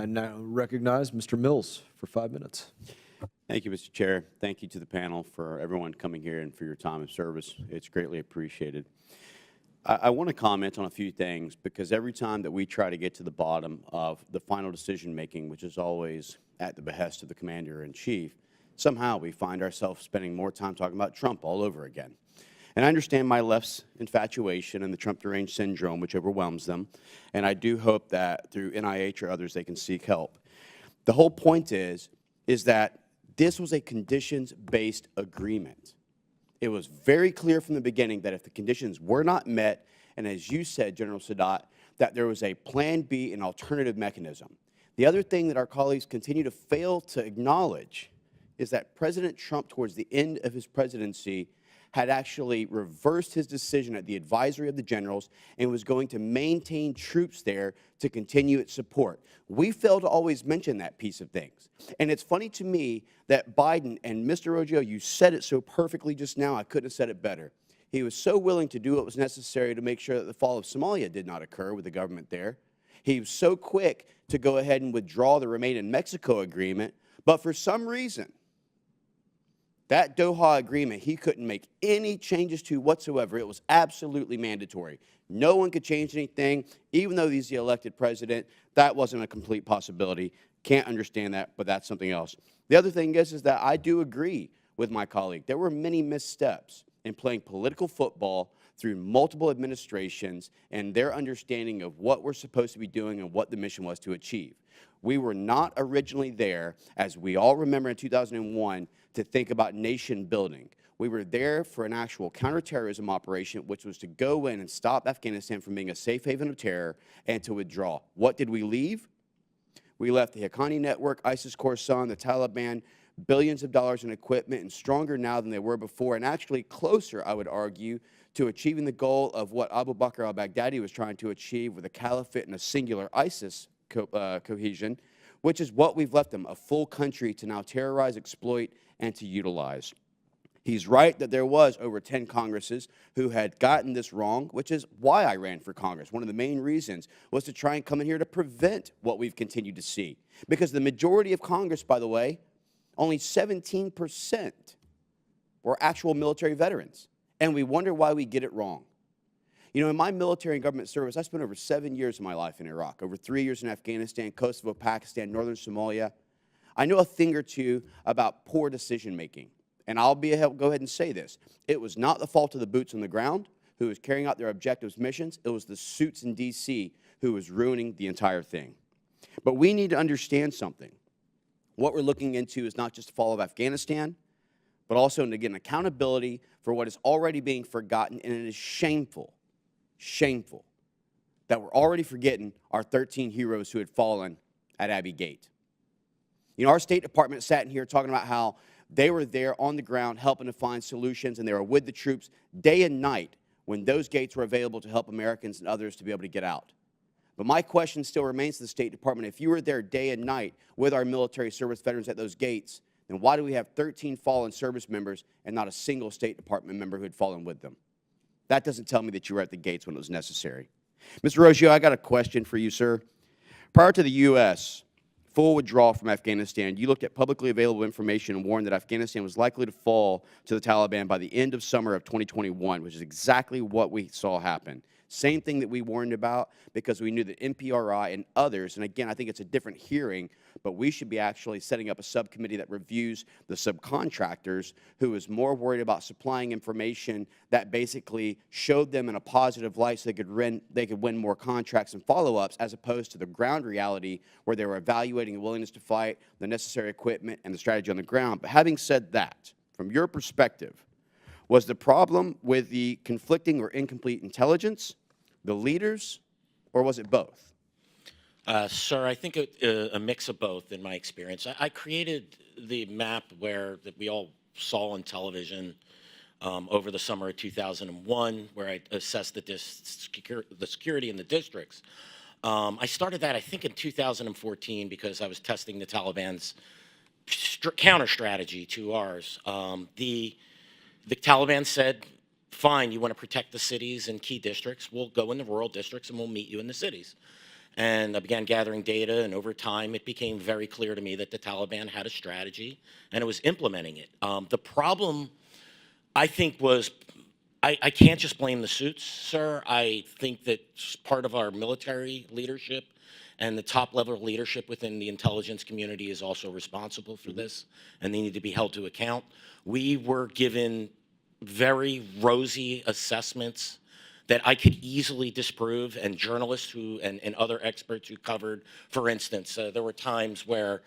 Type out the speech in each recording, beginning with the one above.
I now recognize Mr. Mills for 5 minutes. Thank you, Mr. Chair. Thank you to the panel for everyone coming here and for your time of service. It's greatly appreciated. I want to comment on a few things because every time that we try to get to the bottom of the final decision making, which is always at the behest of the Commander-in-Chief, somehow we find ourselves spending more time talking about Trump all over again. And I understand my left's infatuation and the Trump deranged syndrome, which overwhelms them, and I do hope that through NIH or others they can seek help. The whole point is that this was a conditions-based agreement. It was very clear from the beginning that if the conditions were not met, and as you said, General Sadat, that there was a plan B, an alternative mechanism. The other thing that our colleagues continue to fail to acknowledge is that President Trump, towards the end of his presidency, had actually reversed his decision at the advisory of the generals and was going to maintain troops there to continue its support. We fail to always mention that piece of things. And it's funny to me that Biden, and Mr. Roggio, you said it so perfectly just now, I couldn't have said it better. He was so willing to do what was necessary to make sure that the fall of Somalia did not occur with the government there. He was so quick to go ahead and withdraw the Remain in Mexico agreement, but for some reason, that Doha agreement, he couldn't make any changes to whatsoever. It was absolutely mandatory. No one could change anything, even though he's the elected president. That wasn't a complete possibility. Can't understand that, but that's something else. The other thing is that I do agree with my colleague. There were many missteps in playing political football through multiple administrations and their understanding of what we're supposed to be doing and what the mission was to achieve. We were not originally there, as we all remember in 2001, to think about nation building. We were there for an actual counterterrorism operation, which was to go in and stop Afghanistan from being a safe haven of terror and to withdraw. What did we leave? We left the Haqqani network, ISIS Khorasan, the Taliban, billions of dollars in equipment, and stronger now than they were before, and actually closer, I would argue, to achieving the goal of what Abu Bakr al-Baghdadi was trying to achieve with a caliphate and a singular ISIS cohesion, which is what we've left them, a full country to now terrorize, exploit, and to utilize. He's right that there was over 10 Congresses who had gotten this wrong, which is why I ran for Congress. One of the main reasons was to try and come in here to prevent what we've continued to see. Because the majority of Congress, by the way, only 17% were actual military veterans. And we wonder why we get it wrong. You know, in my military and government service, I spent over 7 years of my life in Iraq, over 3 years in Afghanistan, Kosovo, Pakistan, northern Somalia. I know a thing or two about poor decision-making. And I'll go ahead and say this. It was not the fault of the boots on the ground who was carrying out their objectives missions. It was the suits in D.C. who was ruining the entire thing. But we need to understand something. What we're looking into is not just the fall of Afghanistan, but also, and again, accountability for what is already being forgotten, and it is shameful, shameful, that we're already forgetting our 13 heroes who had fallen at Abbey Gate. You know, our State Department sat in here talking about how they were there on the ground helping to find solutions, and they were with the troops day and night when those gates were available to help Americans and others to be able to get out. But my question still remains to the State Department, if you were there day and night with our military service veterans at those gates, then why do we have 13 fallen service members and not a single State Department member who had fallen with them? That doesn't tell me that you were at the gates when it was necessary. Mr. Roggio, I got a question for you, sir. Prior to the U.S. full withdrawal from Afghanistan, you looked at publicly available information and warned that Afghanistan was likely to fall to the Taliban by the end of summer of 2021, which is exactly what we saw happen. Same thing that we warned about because we knew that NPRI and others, and again, I think it's a different hearing, but we should be actually setting up a subcommittee that reviews the subcontractors who is more worried about supplying information that basically showed them in a positive light so they could win more contracts and follow-ups, as opposed to the ground reality where they were evaluating the willingness to fight, the necessary equipment, and the strategy on the ground. But having said that, from your perspective, was the problem with the conflicting or incomplete intelligence, the leaders, or was it both? Sir, I think a mix of both in my experience. I created the map that we all saw on television over the summer of 2001, where I assessed the security in the districts. I started that, I think, in 2014 because I was testing the Taliban's counter strategy to ours. The Taliban said, fine, you want to protect the cities and key districts, we'll go in the rural districts and we'll meet you in the cities. and I began gathering data, and over time it became very clear to me that the Taliban had a strategy and it was implementing it. The problem, I think, was I can't just blame the suits, sir. I think that part of our military leadership and the top level leadership within the intelligence community is also responsible for this, and they need to be held to account. We were given very rosy assessments that I could easily disprove, and journalists and other experts who covered, for instance, there were times where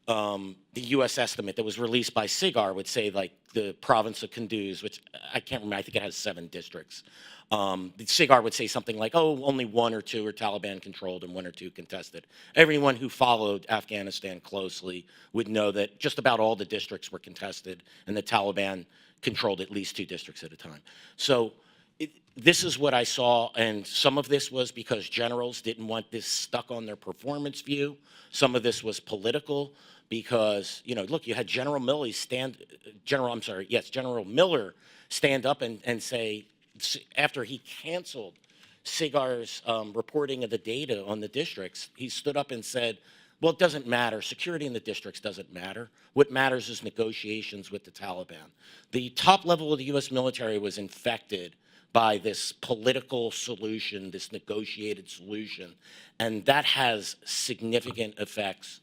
the U.S. estimate that was released by SIGAR would say, like, the province of Kunduz, which I can't remember, I think it has 7 districts. The SIGAR would say something like, oh, only 1 or 2 are Taliban controlled and 1 or 2 contested. Everyone who followed Afghanistan closely would know that just about all the districts were contested, and the Taliban controlled at least 2 districts at a time. So this is what I saw, and some of this was because generals didn't want this stuck on their performance view. Some of this was political because, you know, look, you had General Miller stand up and say, after he canceled SIGAR's reporting of the data on the districts, he stood up and said, well, it doesn't matter. Security in the districts doesn't matter. What matters is negotiations with the Taliban. The top level of the U.S. military was infected by this political solution, this negotiated solution, and that has significant effects.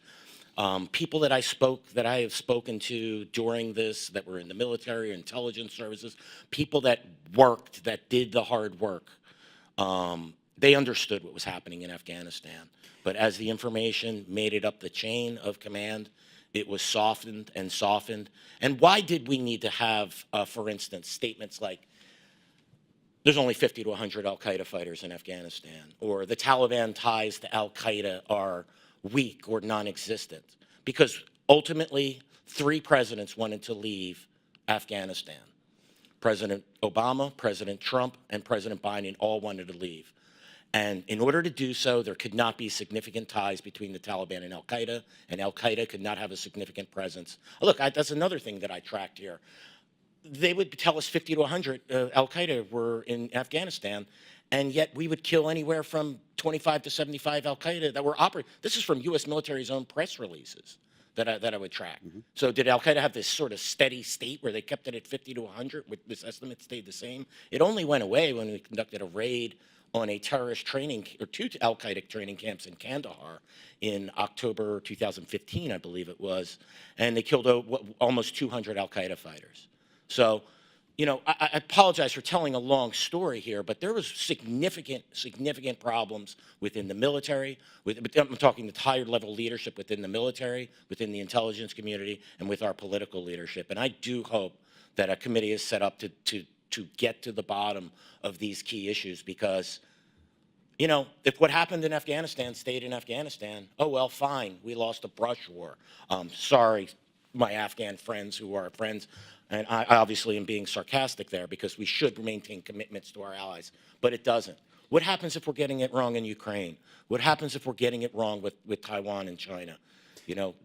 People that I have spoken to during this, that were in the military, intelligence services, people that worked, that did the hard work, they understood what was happening in Afghanistan. But as the information made it up the chain of command, it was softened and softened. And why did we need to have, for instance, statements like, there's only 50 to 100 al-Qaeda fighters in Afghanistan, or the Taliban ties to al-Qaeda are weak or non-existent? Because ultimately, 3 presidents wanted to leave Afghanistan. President Obama, President Trump, and President Biden all wanted to leave. And in order to do so, there could not be significant ties between the Taliban and al-Qaeda could not have a significant presence. Look, that's another thing that I tracked here. They would tell us 50 to 100 al-Qaeda were in Afghanistan, and yet we would kill anywhere from 25 to 75 al-Qaeda that were operating. This is from U.S. military's own press releases that I would track. So did al-Qaeda have this sort of steady state where they kept it at 50 to 100, with this estimate stayed the same? It only went away when we conducted a raid on a terrorist training, or 2 al-Qaeda training camps in Kandahar in October 2015, I believe it was, and they killed almost 200 al-Qaeda fighters. So, you know, I apologize for telling a long story here, but there was significant problems within the military. I'm talking the higher level leadership within the military, within the intelligence community, and with our political leadership. And I do hope that a committee is set up to get to the bottom of these key issues, because, you know, if what happened in Afghanistan stayed in Afghanistan, oh, well, fine, we lost a brush war. Sorry, my Afghan friends who are friends. And I obviously am being sarcastic there, because we should maintain commitments to our allies, but it doesn't. What happens if we're getting it wrong in Ukraine? What happens if we're getting it wrong with Taiwan and China? You know,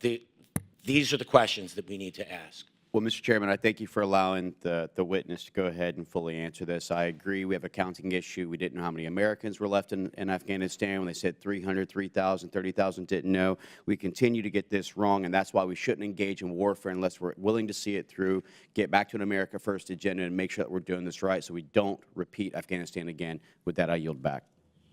these are the questions that we need to ask. Well, Mr. Chairman, I thank you for allowing the witness to go ahead and fully answer this. I agree we have a counting issue. We didn't know how many Americans were left in Afghanistan. When they said 300, 3,000, 30,000, didn't know. We continue to get this wrong, and that's why we shouldn't engage in warfare unless we're willing to see it through, get back to an America First agenda, and make sure that we're doing this right so we don't repeat Afghanistan again. With that, I yield back.